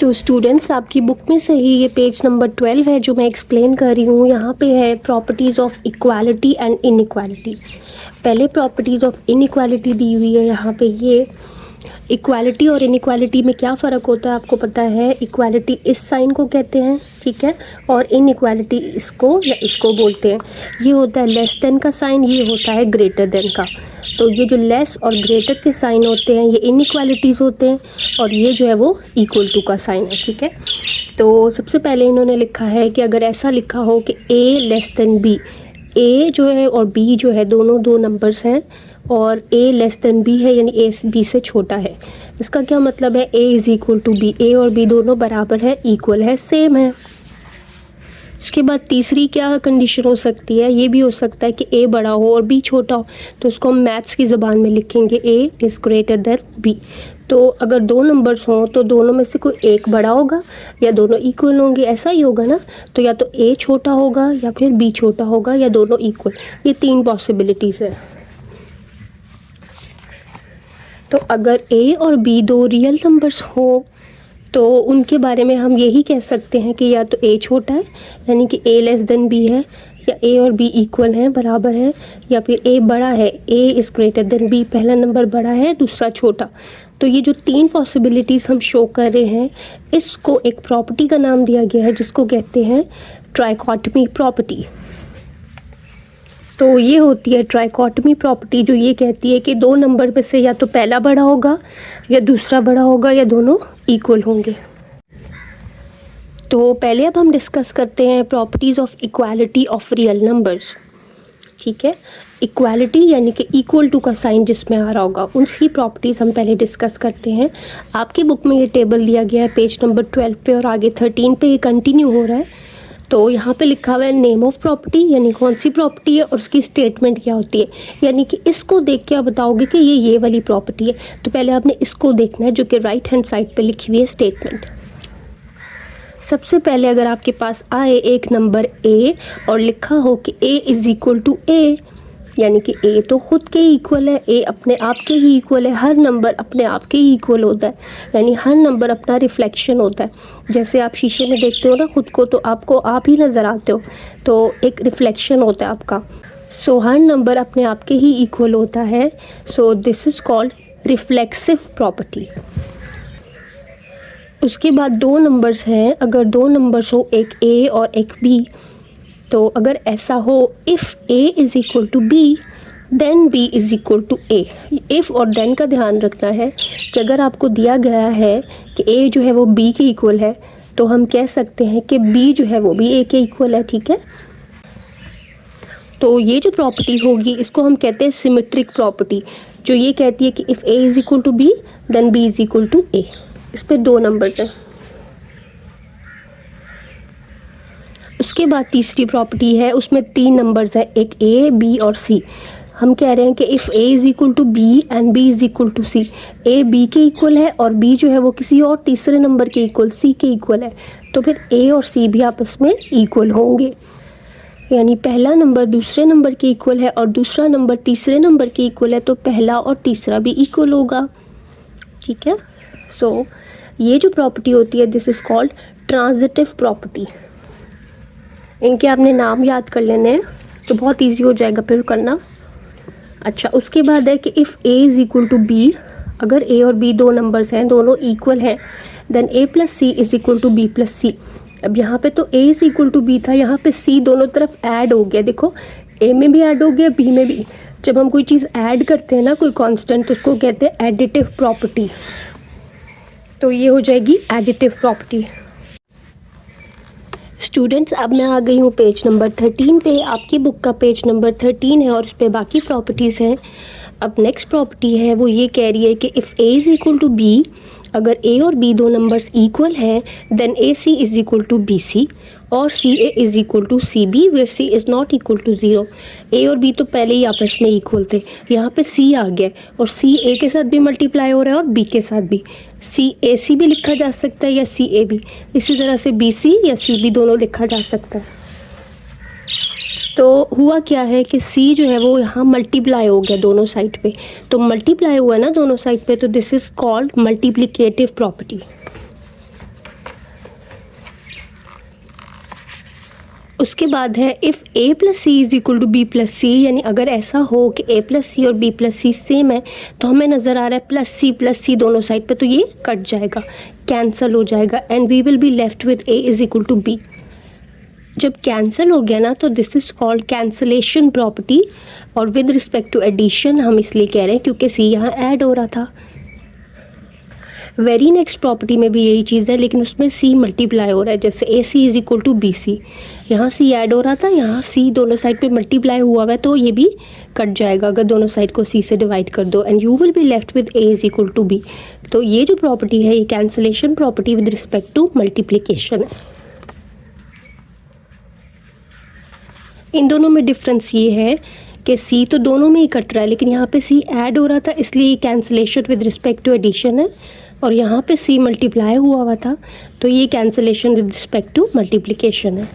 तो स्टूडेंट्स, आपकी बुक में से ही ये पेज नंबर 12 है जो मैं एक्सप्लेन कर रही हूँ। यहाँ पे है properties of equality and inequality. पहले प्रॉपर्टीज़ ऑफ इनइक्वालिटी दी हुई है यहाँ पे। ये इक्वालिटी और इनइक्वालिटी में क्या फ़र्क होता है आपको पता है। इक्वालिटी इस साइन को कहते हैं, ठीक है, और इनइक्वालिटी इसको या इसको बोलते हैं। ये होता है लेस देन का साइन, ये होता है ग्रेटर देन का। तो ये जो लेस और ग्रेटर के साइन होते हैं ये इनइक्वालिटीज़ होते हैं, और ये जो है वो इक्वल टू का साइन है, ठीक है। तो सबसे पहले इन्होंने लिखा है कि अगर ऐसा लिखा हो कि ए लेस देन बी, ए जो है और बी जो है दोनों दो नंबर्स हैं, और ए लेस देन बी है यानी ए बी से छोटा है। इसका क्या मतलब है, A is equal to B, A और बी दोनों बराबर है, इक्वल है, सेम है। इसके बाद तीसरी क्या कंडीशन हो सकती है, ये भी हो सकता है कि ए बड़ा हो और बी छोटा हो। तो इसको हम मैथ्स की ज़बान में लिखेंगे A is greater than B. तो अगर दो नंबर्स हों तो दोनों में से कोई एक बड़ा होगा या दोनों इक्वल होंगे, ऐसा ही होगा ना। तो या तो ए छोटा होगा या फिर बी छोटा होगा या दोनों इक्वल। ये तीन पॉसिबिलिटीज़ है। तो अगर ए और बी दो रियल नंबर्स हो तो उनके बारे में हम यही कह सकते हैं कि या तो ए छोटा है यानी कि ए लेस देन बी है, या ए और बी इक्वल हैं, बराबर हैं, या फिर ए बड़ा है, A is greater than B, पहला नंबर बड़ा है दूसरा छोटा। तो ये जो तीन पॉसिबिलिटीज़ हम शो कर रहे हैं इसको एक प्रॉपर्टी का नाम दिया गया है जिसको कहते हैं ट्राइकोटमी प्रॉपर्टी। तो ये होती है ट्राइकोटमी प्रॉपर्टी जो ये कहती है कि दो नंबर में से या तो पहला बड़ा होगा या दूसरा बड़ा होगा या दोनों इक्वल होंगे। तो पहले अब हम डिस्कस करते हैं properties of equality of real numbers, ठीक है। इक्वालिटी यानी कि इक्वल टू का साइन जिसमें आ रहा होगा उसकी प्रॉपर्टीज़ हम पहले डिस्कस करते हैं। आपकी बुक में ये टेबल दिया गया है पेज नंबर 12 पे और आगे 13 पे ये कंटिन्यू हो रहा है। तो यहाँ पे लिखा हुआ है नेम ऑफ प्रॉपर्टी, यानी कौन सी प्रॉपर्टी है और उसकी स्टेटमेंट क्या होती है। यानी कि इसको देख के आप बताओगे कि ये वाली प्रॉपर्टी है। तो पहले आपने इसको देखना है जो कि राइट हैंड साइड पे लिखी हुई है स्टेटमेंट। सबसे पहले अगर आपके पास आए एक नंबर ए और लिखा हो कि ए इज़ इक्वल टू ए, यानी कि ए तो ख़ुद के ही इक्वल है, ए अपने आप के ही इक्वल है। हर नंबर अपने आप के ही इक्वल होता है, यानी हर नंबर अपना रिफ्लेक्शन होता है। जैसे आप शीशे में देखते हो ना खुद को, तो आपको आप ही नज़र आते हो, तो एक रिफ्लेक्शन होता है आपका। सो हर नंबर अपने आप के ही इक्वल होता है। So this is called reflexive property. उसके बाद दो नंबर्स हैं, अगर दो नंबर्स हो एक ए और एक बी, तो अगर ऐसा हो if A is equal to B then B is equal to A. If और देन का ध्यान रखना है कि अगर आपको दिया गया है कि ए जो है वो बी के इक्वल है तो हम कह सकते हैं कि बी जो है वो भी ए के इक्वल है, ठीक है। तो ये जो प्रॉपर्टी होगी इसको हम कहते हैं सिमेट्रिक प्रॉपर्टी, जो ये कहती है कि if A is equal to B then B is equal to A. इस पर दो नंबर्स हैं। उसके बाद तीसरी प्रॉपर्टी है, उसमें तीन नंबर्स हैं, एक ए बी और सी। हम कह रहे हैं कि if A is equal to B and B is equal to C, A B के इक्वल है और बी जो है वो किसी और तीसरे नंबर के इक्वल सी के इक्वल है, तो फिर ए और सी भी आपस में इक्वल होंगे। यानी पहला नंबर दूसरे नंबर के इक्वल है और दूसरा नंबर तीसरे नंबर के इक्वल है, तो पहला और तीसरा भी इक्वल होगा, ठीक है। सो ये जो प्रॉपर्टी होती है this is called transitive property. इनके आपने नाम याद कर लेने हैं तो बहुत इजी हो जाएगा फिर करना। अच्छा, उसके बाद है कि if A is equal to B, अगर ए और बी दो नंबर्स हैं दोनों इक्वल हैं, then A plus C is equal to B plus C. अब यहाँ पे तो A is equal to B था, यहाँ पे सी दोनों तरफ ऐड हो गया। देखो ए में भी ऐड हो गया, बी में भी। जब हम कोई चीज़ ऐड करते हैं ना, कोई कांस्टेंट, तो उसको कहते हैं एडिटिव प्रॉपर्टी। तो ये हो जाएगी एडिटिव प्रॉपर्टी। स्टूडेंट्स, अब मैं आ गई हूँ पेज नंबर 13 पे। आपकी बुक का पेज नंबर 13 है और उस पर बाकी प्रॉपर्टीज़ हैं। अब नेक्स्ट प्रॉपर्टी है वो ये कह रही है कि if A is equal to B, अगर ए और बी दो नंबर्स इक्वल हैं then A C is equal to B C और C A is equal to C B where C is not equal to zero. A और B तो पहले ही आपस में इक्वल थे, यहाँ पे सी आ गया और सी ए के साथ भी मल्टीप्लाई हो रहा है और बी के साथ भी। सी ए सी भी लिखा जा सकता है या सी ए भी, इसी तरह से बी सी या सी बी दोनों लिखा जा सकता है। तो हुआ क्या है कि C जो है वो यहाँ मल्टीप्लाई हो गया दोनों साइड पे, तो मल्टीप्लाई हुआ है ना दोनों साइड पे, तो this is called multiplicative property. उसके बाद है if a plus C is equal to B plus C, यानी अगर ऐसा हो कि a प्लस सी और b प्लस सी सेम है तो हमें नज़र आ रहा है प्लस सी दोनों साइड पे, तो ये कट जाएगा, कैंसिल हो जाएगा and we will be left with a is equal to b। जब कैंसिल हो गया ना तो this is called cancellation property, और विद रिस्पेक्ट टू एडिशन हम इसलिए कह रहे हैं क्योंकि सी यहाँ ऐड हो रहा था। वेरी नेक्स्ट प्रॉपर्टी में भी यही चीज़ है, लेकिन उसमें सी मल्टीप्लाई हो रहा है, जैसे A C is equal to B C, यहाँ सी ऐड हो रहा था, यहाँ सी दोनों साइड पे मल्टीप्लाई हुआ हुआ है, तो ये भी कट जाएगा अगर दोनों साइड को सी से डिवाइड कर दो, and you will be left with A is equal to B. तो ये जो प्रॉपर्टी है ये cancellation property with respect to multiplication है। इन दोनों में डिफरेंस ये है कि सी तो दोनों में ही कट रहा है, लेकिन यहाँ पे सी ऐड हो रहा था इसलिए cancellation with respect to addition है, और यहाँ पे सी मल्टीप्लाई हुआ था तो ये cancellation with respect to multiplication है।